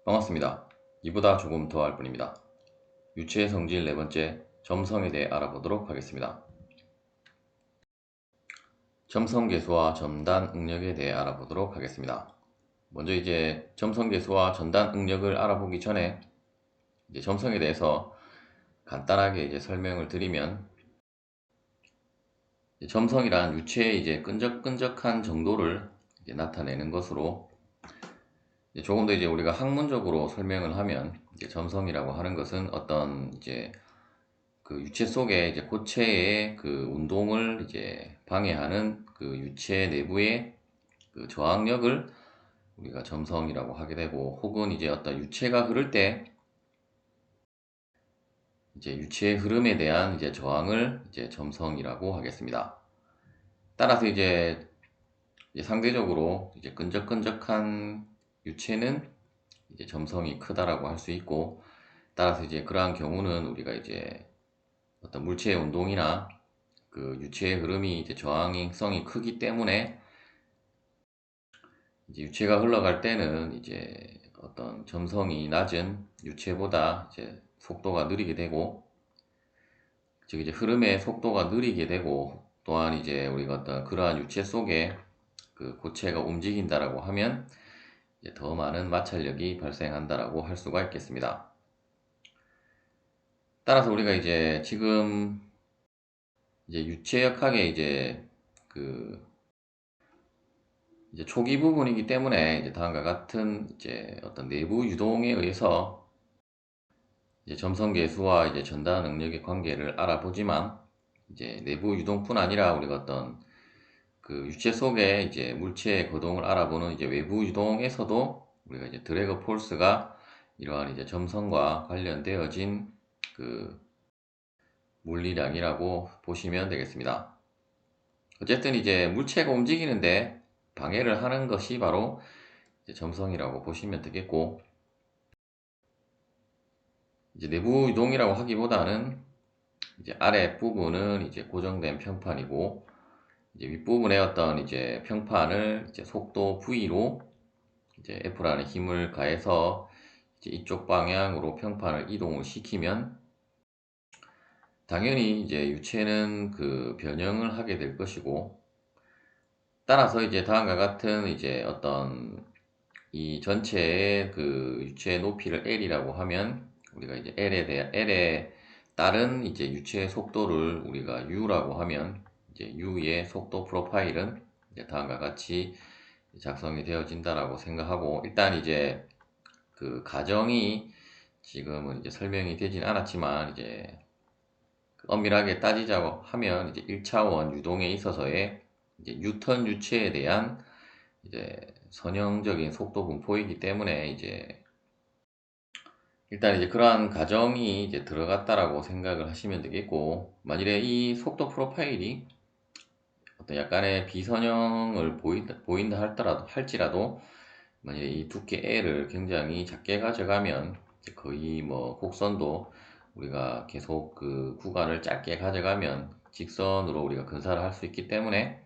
반갑습니다. 이보다 조금 더 할 뿐입니다. 유체의 성질 네 번째, 점성에 대해 알아보도록 하겠습니다. 점성계수와 점단응력에 대해 알아보도록 하겠습니다. 먼저 이제 점성계수와 점단응력을 알아보기 전에 이제 점성에 대해서 간단하게 이제 설명을 드리면, 점성이란 유체의 이제 끈적끈적한 정도를 이제 나타내는 것으로, 이제 조금 더 이제 우리가 학문적으로 설명을 하면, 이제 점성이라고 하는 것은 어떤 이제 그 유체 속에 이제 고체의 그 운동을 이제 방해하는 그 유체 내부의 그 저항력을 우리가 점성이라고 하게 되고, 혹은 이제 어떤 유체가 흐를 때 이제 유체의 흐름에 대한 이제 저항을 이제 점성이라고 하겠습니다. 따라서 이제 상대적으로 이제 끈적끈적한 유체는 이제 점성이 크다라고 할 수 있고, 따라서 이제 그러한 경우는 우리가 이제 어떤 물체의 운동이나 그 유체의 흐름이 이제 저항성이 크기 때문에 이제 유체가 흘러갈 때는 이제 어떤 점성이 낮은 유체보다 이제 속도가 느리게 되고, 즉 이제 흐름의 속도가 느리게 되고, 또한 이제 우리가 어떤 그러한 유체 속에 그 고체가 움직인다라고 하면 이제 더 많은 마찰력이 발생한다라고 할 수가 있겠습니다. 따라서 우리가 이제 지금 이제 유체역학의 그 이제 초기 부분이기 때문에 이제 다음과 같은 이제 어떤 내부 유동에 의해서 이제 점성계수와 이제 전달 능력의 관계를 알아보지만, 이제 내부 유동뿐 아니라 우리가 어떤 그 유체 속에 이제 물체의 거동을 알아보는 이제 외부 유동에서도 우리가 이제 드래그 폴스가 이러한 이제 점성과 관련되어진 그 물리량이라고 보시면 되겠습니다. 어쨌든 이제 물체가 움직이는데 방해를 하는 것이 바로 이제 점성이라고 보시면 되겠고, 이제 내부 유동이라고 하기보다는 이제 아래 부분은 이제 고정된 평판이고, 이제 윗부분의 어떤 이제 평판을 이제 속도 V로 이제 F라는 힘을 가해서 이제 이쪽 방향으로 평판을 이동을 시키면, 당연히 이제 유체는 그 변형을 하게 될 것이고, 따라서 이제 다음과 같은 이제 어떤 이 전체의 그 유체의 높이를 L이라고 하면, 우리가 이제 L에 따른 이제 유체의 속도를 우리가 U라고 하면, 이제 U의 속도 프로파일은 이제 다음과 같이 작성이 되어진다라고 생각하고, 일단 이제 그 가정이 지금은 이제 설명이 되진 않았지만, 이제 엄밀하게 따지자고 하면 이제 1차원 유동에 있어서의 이제 뉴턴 유체에 대한 이제 선형적인 속도 분포이기 때문에, 이제 일단 이제 그러한 가정이 이제 들어갔다라고 생각을 하시면 되겠고, 만일에 이 속도 프로파일이 어떤 약간의 비선형을 보인다 할지라도, 만약에 이 두께 L을 굉장히 작게 가져가면 이제 거의 뭐 곡선도 우리가 계속 그 구간을 짧게 가져가면 직선으로 우리가 근사를 할 수 있기 때문에,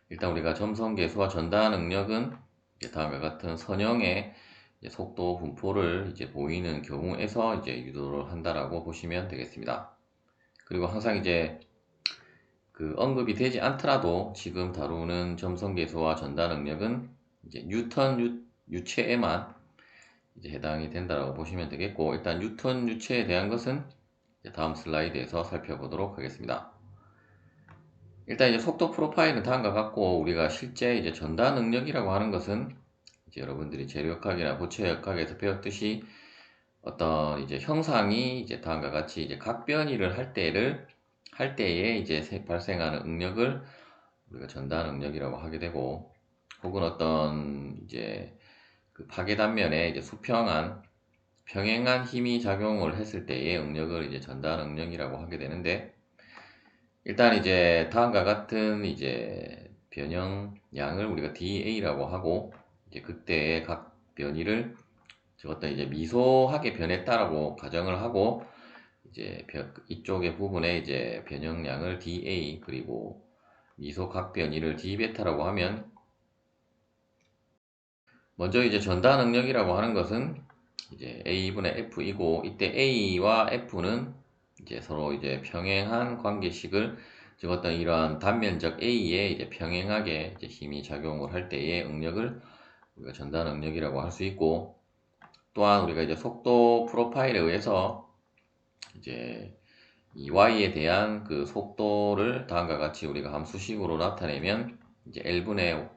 일단 우리가 점성계수와 전다 능력은 이제 다음과 같은 선형의 이제 속도 분포를 이제 보이는 경우에서 이제 유도를 한다라고 보시면 되겠습니다. 그리고 항상 이제 그 언급이 되지 않더라도 지금 다루는 점성계수와 전다 능력은 이제 뉴턴 유체에만 이제 해당이 된다라고 보시면 되겠고, 일단 뉴턴 유체에 대한 것은 이제 다음 슬라이드에서 살펴보도록 하겠습니다. 일단 이제 속도 프로파일은 다음과 같고, 우리가 실제 이제 전다 능력이라고 하는 것은 이제 여러분들이 재료역학이나 고체역학에서 배웠듯이 어떤 이제 형상이 이제 다음과 같이 이제 각변이를 할 때에 이제 발생하는 응력을 우리가 전다 능력이라고 하게 되고, 혹은 어떤 이제 그 파괴 단면에 이제 평행한 힘이 작용을 했을 때의 응력을 이제 전다 능력이라고 하게 되는데, 일단 이제 다음과 같은 이제 변형량을 우리가 dA라고 하고, 이제 그때의 각 변이를 즉 어떤 이제 미소하게 변했다라고 가정을 하고, 이제 이쪽의 부분에 이제 변형량을 dA 그리고 미소 각 변이를 d베타라고 하면, 먼저 이제 전다 능력이라고 하는 것은 이제 A분의 F이고, 이때 A와 F는 이제 서로 이제 평행한 관계식을, 즉 어떤 이러한 단면적 A에 이제 평행하게 이제 힘이 작용을 할 때의 응력을 우리가 전달 응력이라고 할 수 있고, 또한 우리가 이제 속도 프로파일에 의해서 이제 이 y에 대한 그 속도를 다음과 같이 우리가 함수식으로 나타내면 이제 L분의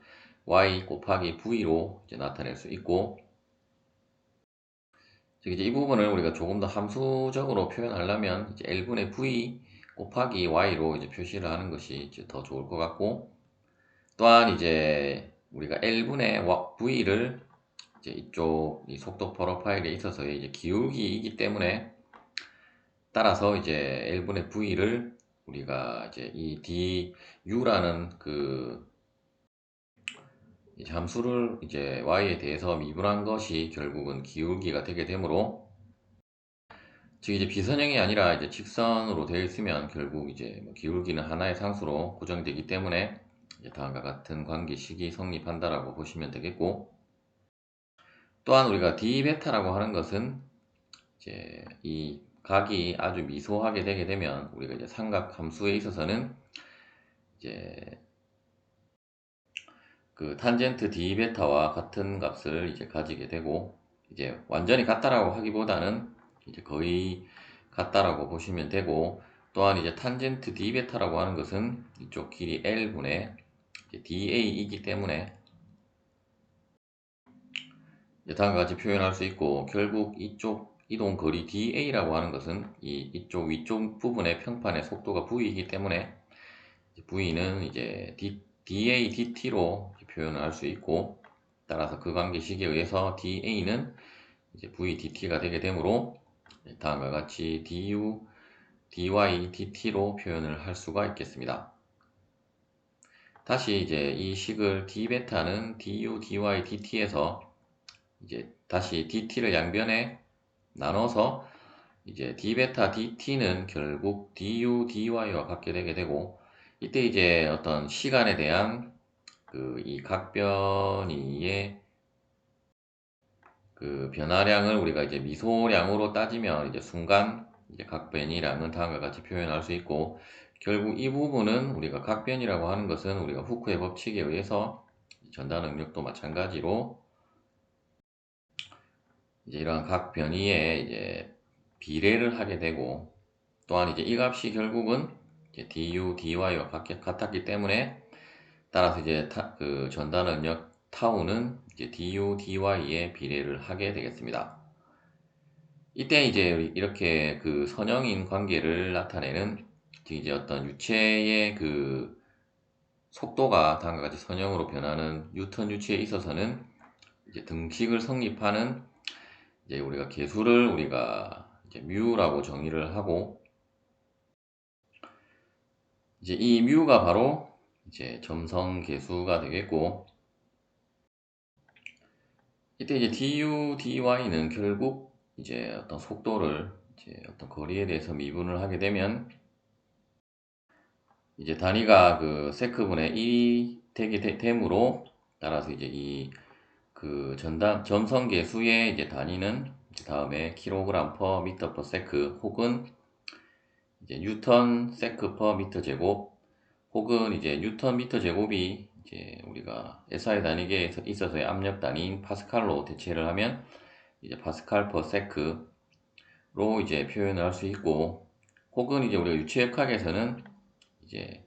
y 곱하기 v로 이제 나타낼 수 있고, 즉 이제 이 부분을 우리가 조금 더 함수적으로 표현하려면 이제 L분의 v 곱하기 y로 이제 표시를 하는 것이 이제 더 좋을 것 같고, 또한 이제 우리가 L분의 v를 이제 이쪽 이 속도 프로파일에 있어서의 이제 기울기이기 때문에, 따라서 이제 L분의 V를 우리가 이제 이 du라는 그 이제 함수를 이제 y에 대해서 미분한 것이 결국은 기울기가 되게 되므로, 즉 이제 비선형이 아니라 이제 직선으로 되어 있으면 결국 이제 뭐 기울기는 하나의 상수로 고정되기 때문에 이제 다음과 같은 관계식이 성립한다라고 보시면 되겠고, 또한 우리가 d 베타라고 하는 것은 이제 이 각이 아주 미소하게 되게 되면 우리가 이제 삼각 함수에 있어서는 이제 그 탄젠트 d 베타와 같은 값을 이제 가지게 되고, 이제 완전히 같다라고 하기보다는 이제 거의 같다라고 보시면 되고, 또한 이제 탄젠트 d 베타라고 하는 것은 이쪽 길이 L분의 da이기 때문에 이제 다음과 같이 표현할 수 있고, 결국 이쪽 이동 거리 da라고 하는 것은 이쪽 위쪽 부분의 평판의 속도가 v이기 때문에 v는 이제 da dt로 표현을 할 수 있고, 따라서 그 관계식에 의해서 da는 이제 v dt가 되게 되므로 다음과 같이 du dy dt로 표현을 할 수가 있겠습니다. 다시 이제 이 식을 d 베타는 du dy dt에서 이제 다시 dt를 양변에 나눠서 이제 d 베타 dt는 결국 du dy와 같게 되게 되고, 이때 이제 어떤 시간에 대한 그 이 각변이의 그 변화량을 우리가 이제 미소량으로 따지면 이제 순간 이제 각변이량은 다음과 같이 표현할 수 있고, 결국 이 부분은 우리가 각변이라고 하는 것은 우리가 후크의 법칙에 의해서 전달 능력도 마찬가지로 이제 이러한 각 변이에 이제 비례를 하게 되고, 또한 이제 이 값이 결국은 이제 du, dy와 같았기 때문에, 따라서 이제 그 전달 능력 타우는 이제 du, dy에 비례를 하게 되겠습니다. 이때 이제 이렇게 그 선형인 관계를 나타내는, 즉 이제 어떤 유체의 그 속도가 다음과 같이 선형으로 변하는 뉴턴 유체에 있어서는 이제 등식을 성립하는 이제 우리가 계수를 우리가 이제 뮤라고 정의를 하고, 이제 이 뮤가 바로 이제 점성 계수가 되겠고, 이때 이제 du, dy는 결국 이제 어떤 속도를 이제 어떤 거리에 대해서 미분을 하게 되면 이제 단위가 그 세크분의 1이 되게 되므로, 따라서 이제 이 그 점성 계수의 이제 단위는 이제 다음에 킬로그램 퍼 미터 퍼 세크, 혹은 이제 뉴턴 세크 퍼 미터 제곱, 혹은 이제 뉴턴 미터 제곱이 이제 우리가 SI 단위계에 있어서의 압력 단위인 파스칼로 대체를 하면 이제 파스칼 퍼 세크로 이제 표현을 할 수 있고, 혹은 이제 우리가 유체역학에서는 이제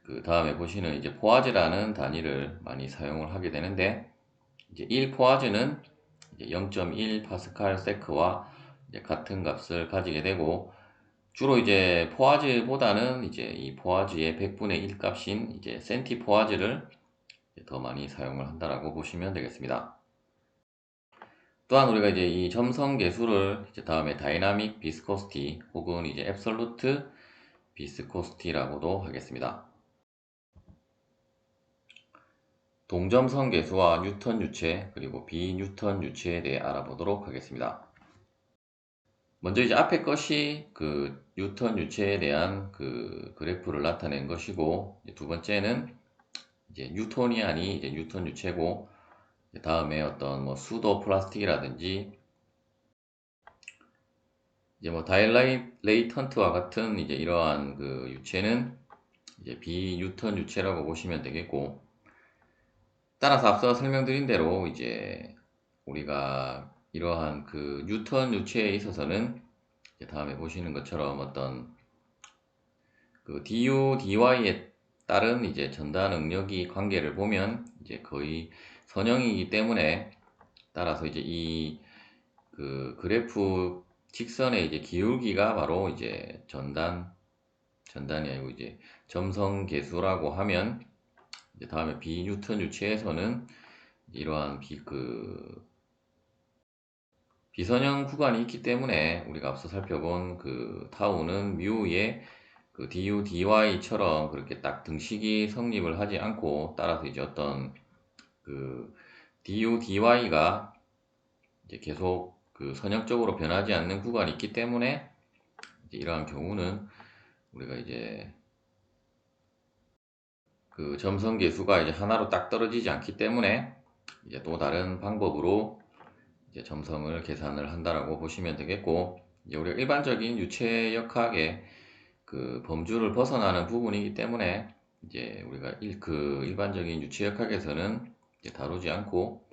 그 다음에 보시는 이제 포아즈라는 단위를 많이 사용을 하게 되는데, 이제 1포아즈는 이제 0.1 파스칼 세크와 이제 같은 값을 가지게 되고, 주로 이제 포아즈보다는 이제 이 포아즈의 100분의 1 값인 이제 센티 포아즈를 더 많이 사용을 한다라고 보시면 되겠습니다. 또한 우리가 이제 이 점성 계수를 이제 다음에 다이나믹 비스코시티 혹은 이제 앱솔루트 비스코시티라고도 하겠습니다. 동점성 계수와 뉴턴 유체 그리고 비뉴턴 유체에 대해 알아보도록 하겠습니다. 먼저 이제 앞에 것이 그 뉴턴 유체에 대한 그 그래프를 나타낸 것이고, 두 번째는 이제 뉴토니안이 이제 뉴턴 유체고, 다음에 어떤 뭐 수도 플라스틱이라든지 이제 뭐 다일레이턴트와 같은 이제 이러한 그 유체는 이제 비뉴턴 유체라고 보시면 되겠고, 따라서 앞서 설명드린 대로 이제 우리가 이러한 그 뉴턴 유체에 있어서는 이제 다음에 보시는 것처럼 어떤 그 du, dy에 따른 이제 전달 능력이 관계를 보면 이제 거의 선형이기 때문에, 따라서 이제 이 그 그래프 직선의 이제 기울기가 바로 이제 전단이 아니고 이제 점성계수라고 하면, 이제 다음에 비뉴턴 유체에서는 이러한 비선형 구간이 있기 때문에 우리가 앞서 살펴본 그 타우는 뮤의 그 du, dy처럼 그렇게 딱 등식이 성립을 하지 않고, 따라서 이제 어떤 그 du, dy가 이제 계속 그 선형적으로 변하지 않는 구간이 있기 때문에, 이제 이러한 경우는 우리가 이제 그 점성 계수가 이제 하나로 딱 떨어지지 않기 때문에 이제 또 다른 방법으로 이제 점성을 계산을 한다라고 보시면 되겠고, 이제 우리가 일반적인 유체역학의 그 범주를 벗어나는 부분이기 때문에 이제 우리가 그 일반적인 유체역학에서는 이제 다루지 않고,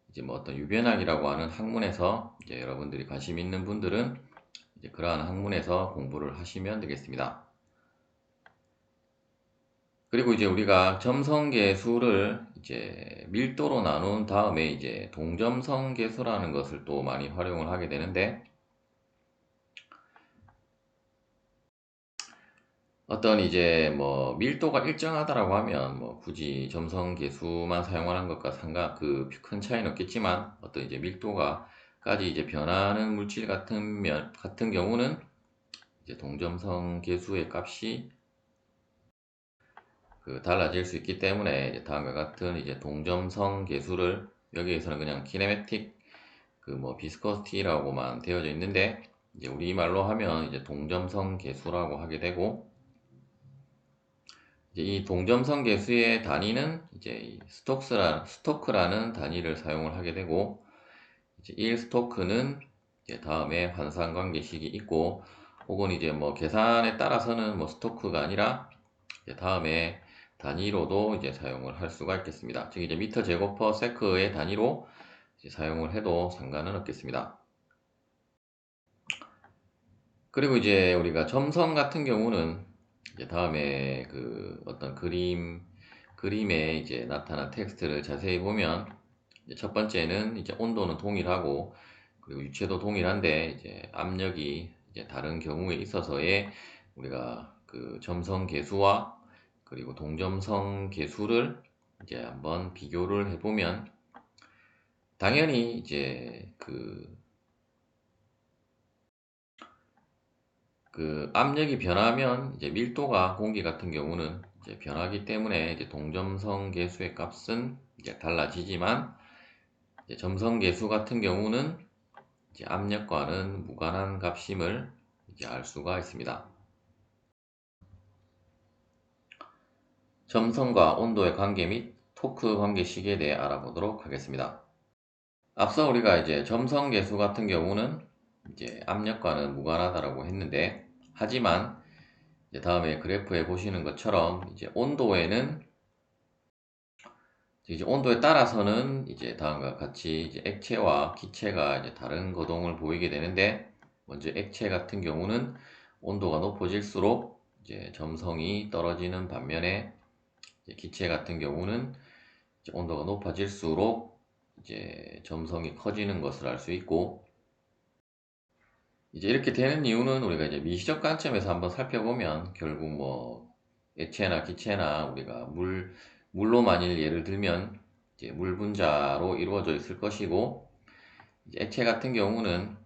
이제 뭐 어떤 유변학이라고 하는 학문에서 이제 여러분들이 관심 있는 분들은 이제 그러한 학문에서 공부를 하시면 되겠습니다. 그리고 이제 우리가 점성계수를 이제 밀도로 나눈 다음에 이제 동점성계수라는 것을 또 많이 활용을 하게 되는데, 어떤 이제 뭐 밀도가 일정하다라고 하면 뭐 굳이 점성계수만 사용하는 것과 상관 큰 차이는 없겠지만, 어떤 이제 밀도가까지 이제 변하는 물질 같은 경우는 이제 동점성계수의 값이 달라질 수 있기 때문에, 이제 다음과 같은 이제 동점성 계수를, 여기에서는 그냥 키네매틱 그 뭐 비스커시티라고만 되어져 있는데, 이제 우리말로 하면 이제 동점성 계수라고 하게 되고, 이제 이 동점성 계수의 단위는 이제 이 스토크라는 단위를 사용을 하게 되고, 이제 1스토크는 이제 다음에 환상관계식이 있고, 혹은 이제 뭐 계산에 따라서는 뭐 스토크가 아니라 이제 다음에 단위로도 이제 사용을 할 수가 있겠습니다. 즉 이제 미터 제곱 퍼 세크의 단위로 이제 사용을 해도 상관은 없겠습니다. 그리고 이제 우리가 점성 같은 경우는 이제 다음에 그 어떤 그림에 이제 나타난 텍스트를 자세히 보면, 이제 첫 번째는 이제 온도는 동일하고, 그리고 유체도 동일한데 이제 압력이 이제 다른 경우에 있어서의 우리가 그 점성 계수와 그리고 동점성 계수를 이제 한번 비교를 해보면, 당연히 이제 그 압력이 변하면 이제 밀도가 공기 같은 경우는 이제 변하기 때문에 이제 동점성 계수의 값은 이제 달라지지만, 이제 점성 계수 같은 경우는 이제 압력과는 무관한 값임을 이제 알 수가 있습니다. 점성과 온도의 관계 및 토크 관계식에 대해 알아보도록 하겠습니다. 앞서 우리가 이제 점성 계수 같은 경우는 이제 압력과는 무관하다라고 했는데, 하지만 이제 다음에 그래프에 보시는 것처럼 이제 온도에 따라서는 이제 다음과 같이 이제 액체와 기체가 이제 다른 거동을 보이게 되는데, 먼저 액체 같은 경우는 온도가 높아질수록 이제 점성이 떨어지는 반면에, 이제 기체 같은 경우는 이제 온도가 높아질수록 이제 점성이 커지는 것을 알 수 있고, 이제 이렇게 되는 이유는 우리가 이제 미시적 관점에서 한번 살펴보면, 결국 뭐 액체나 기체나 우리가 물로 만일 예를 들면 이제 물 분자로 이루어져 있을 것이고, 이제 액체 같은 경우는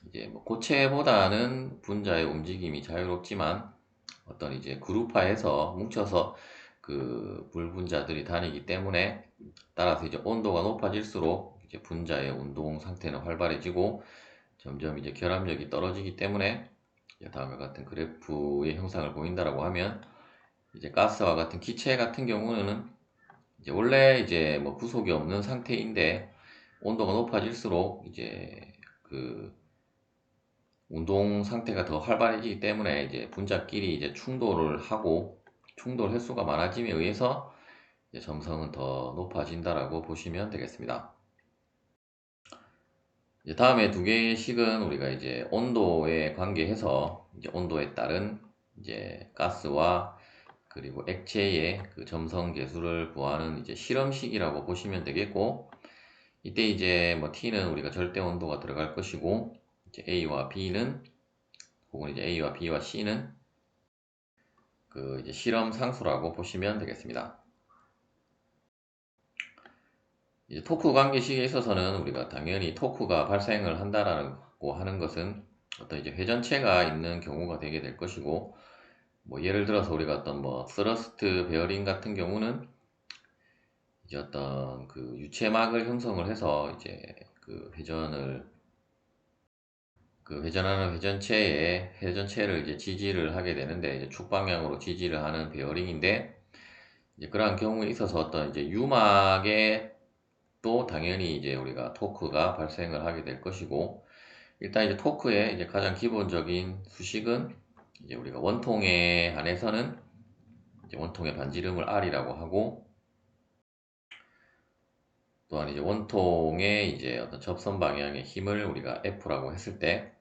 이제 뭐 고체보다는 분자의 움직임이 자유롭지만, 어떤 이제 그룹화해서 뭉쳐서 그 물 분자들이 다니기 때문에, 따라서 이제 온도가 높아질수록 이제 분자의 운동 상태는 활발해지고 점점 이제 결합력이 떨어지기 때문에, 다음과 같은 그래프의 형상을 보인다라고 하면, 이제 가스와 같은 기체 같은 경우는 이제 원래 이제 뭐 구속이 없는 상태인데, 온도가 높아질수록 이제 그 운동 상태가 더 활발해지기 때문에 이제 분자끼리 이제 충돌을 하고 충돌 횟수가 많아짐에 의해서 이제 점성은 더 높아진다라고 보시면 되겠습니다. 이제 다음에 두 개의 식은 우리가 이제 온도에 관계해서 이제 온도에 따른 이제 가스와 그리고 액체의 그 점성 계수를 구하는 이제 실험식이라고 보시면 되겠고, 이때 이제 뭐 T는 우리가 절대 온도가 들어갈 것이고, 이제 A와 B는 혹은 이제 A와 B와 C는 그 이제 실험 상수라고 보시면 되겠습니다. 이제 토크 관계식에 있어서는 우리가 당연히 토크가 발생을 한다라고 하는 것은 어떤 이제 회전체가 있는 경우가 되게 될 것이고, 뭐 예를 들어서 우리가 어떤 뭐 스러스트 베어링 같은 경우는 이제 어떤 그 유체막을 형성을 해서 이제 그 회전하는 회전체를 이제 지지를 하게 되는데, 이제 축 방향으로 지지를 하는 베어링인데, 이제 그러한 경우에 있어서 어떤 이제 유막에 또 당연히 이제 우리가 토크가 발생을 하게 될 것이고, 일단 이제 토크의 이제 가장 기본적인 수식은 이제 우리가 원통에 한해서는 이제 원통의 반지름을 R이라고 하고, 또한 이제 원통의 이제 어떤 접선 방향의 힘을 우리가 F라고 했을 때,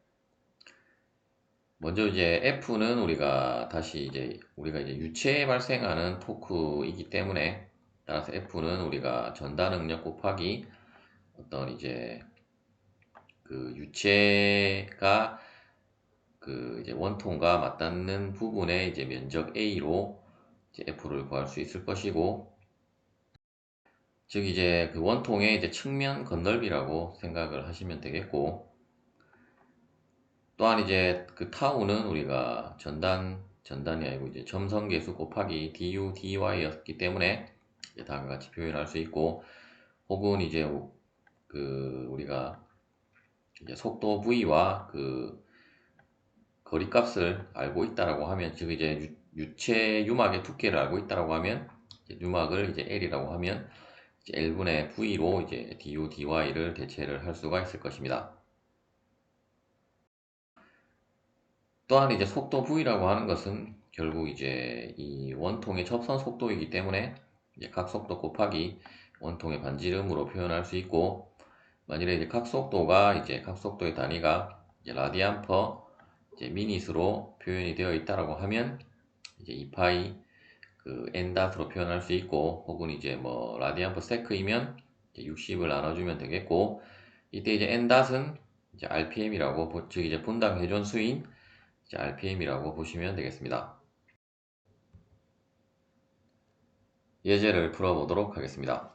먼저 이제 F는 우리가 이제 유체에 발생하는 토크이기 때문에, 따라서 F는 우리가 전다 능력 곱하기 어떤 이제 그 유체가 그 이제 원통과 맞닿는 부분의 이제 면적 A로 이제 F를 구할 수 있을 것이고, 즉 이제 그 원통의 이제 측면 건널비라고 생각을 하시면 되겠고, 또한 이제 그 타우는 우리가 전단이 아니고 이제 점성계수 곱하기 du dy였기 때문에 이제 다음과 같이 표현할 수 있고, 혹은 이제 그 우리가 이제 속도 v와 그 거리값을 알고 있다라고 하면, 즉 이제 유체 유막의 두께를 알고 있다라고 하면, 이제 유막을 이제 L이라고 하면 이제 L분의 V로 이제 du dy를 대체를 할 수가 있을 것입니다. 또한 이제 속도 V라고 하는 것은 결국 이제 이 원통의 접선 속도이기 때문에 이제 각속도 곱하기 원통의 반지름으로 표현할 수 있고, 만일에 이제 각속도의 단위가 이제 라디안 퍼 이제 미닛으로 표현이 되어 있다라고 하면 이제 2파이 그 n 닷으로 표현할 수 있고, 혹은 이제 뭐 라디안 퍼 세크이면 60을 나눠주면 되겠고, 이때 이제 n 닷은 이제 rpm이라고, 즉 이제 분당 회전 수인 이제 rpm이라고 보시면 되겠습니다. 예제를 풀어보도록 하겠습니다.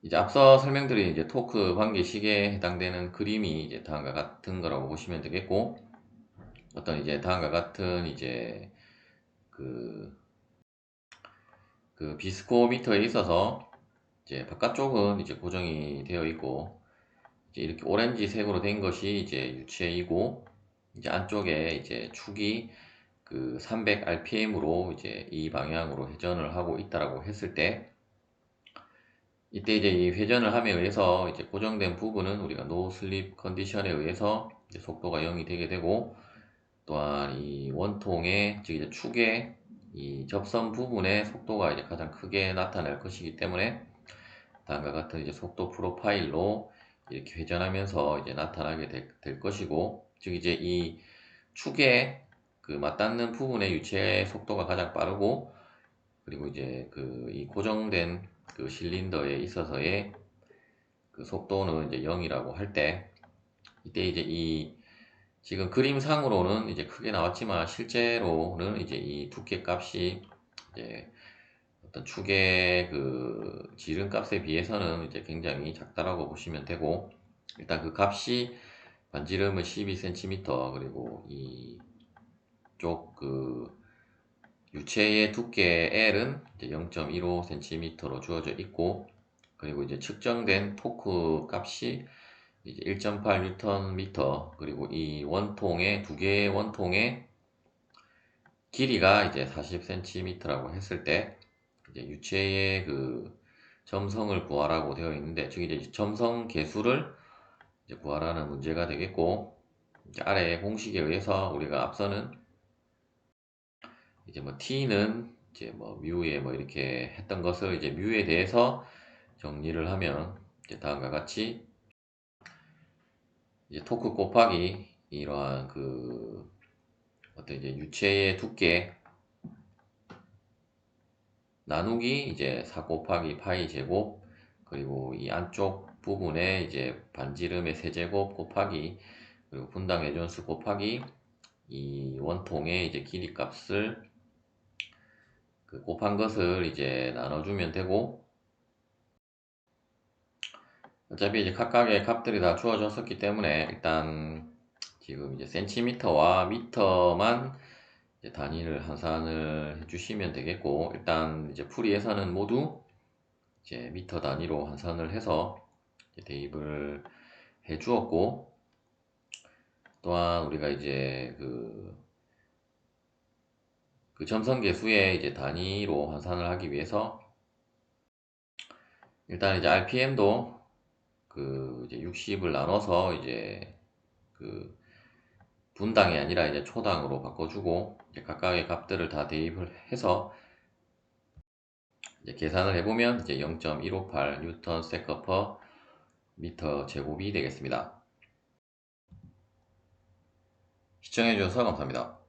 이제 앞서 설명드린 이제 토크 관계식에 해당되는 그림이 이제 다음과 같은 거라고 보시면 되겠고, 어떤 이제 다음과 같은 이제 그, 그 비스코미터에 있어서 이제 바깥쪽은 이제 고정이 되어 있고, 이제 이렇게 오렌지색으로 된 것이 이제 유체이고, 이제 안쪽에 이제 축이 그 300rpm으로 이제 이 방향으로 회전을 하고 있다라고 했을 때, 이때 이제 이 회전을 함에 의해서 이제 고정된 부분은 우리가 노 슬립 컨디션에 의해서 이제 속도가 0이 되게 되고, 또한 이 원통의 즉 이제 축의 이 접선 부분의 속도가 이제 가장 크게 나타날 것이기 때문에 다음과 같은 이제 속도 프로파일로 이렇게 회전하면서 이제 나타나게 될 것이고, 즉 이제 이 축에 그 맞닿는 부분의 유체 속도가 가장 빠르고, 그리고 이제 그 이 고정된 그 실린더에 있어서의 그 속도는 이제 0이라고 할 때, 이때 이제 이 지금 그림상으로는 이제 크게 나왔지만 실제로는 이제 이 두께 값이 이제 어떤 축의 그 지름 값에 비해서는 이제 굉장히 작다라고 보시면 되고, 일단 그 값이 반지름은 12cm, 그리고 이쪽 그 유체의 두께 L은 이제 0.15cm로 주어져 있고, 그리고 이제 측정된 토크 값이 이제 1.8Nm, 그리고 이 원통의 두 개의 원통의 길이가 이제 40cm라고 했을 때, 이제 유체의 그 점성을 구하라고 되어 있는데, 즉 이제 점성 계수를 이제 구하라는 문제가 되겠고, 이제 아래 공식에 의해서 우리가 앞서는 이제 뭐 t는 이제 뭐 뮤에 뭐 이렇게 했던 것을 이제 뮤에 대해서 정리를 하면 이제 다음과 같이 이제 토크 곱하기 이러한 그 어떤 이제 유체의 두께 나누기 이제 4 곱하기 파이 제곱, 그리고 이 안쪽 부분에 이제 반지름의 세제곱 곱하기, 그리고 분당 회전수 곱하기 이 원통의 이제 길이 값을 그 곱한 것을 이제 나눠주면 되고, 어차피 이제 각각의 값들이 다 주어졌었기 때문에 일단 지금 이제 센티미터와 미터만 이제 단위를 환산을 해주시면 되겠고, 일단 이제 풀이에서는 모두 이제 미터 단위로 환산을 해서 이제 대입을 해 주었고, 또한 우리가 이제 그 점성계수의 이제 단위로 환산을 하기 위해서 일단 이제 RPM도 그 이제 60을 나눠서 이제 그 분당이 아니라 이제 초당으로 바꿔주고, 이제 각각의 값들을 다 대입을 해서 이제 계산을 해보면 이제 0.158 뉴턴 세컨 퍼 미터 제곱이 되겠습니다. 시청해주셔서 감사합니다.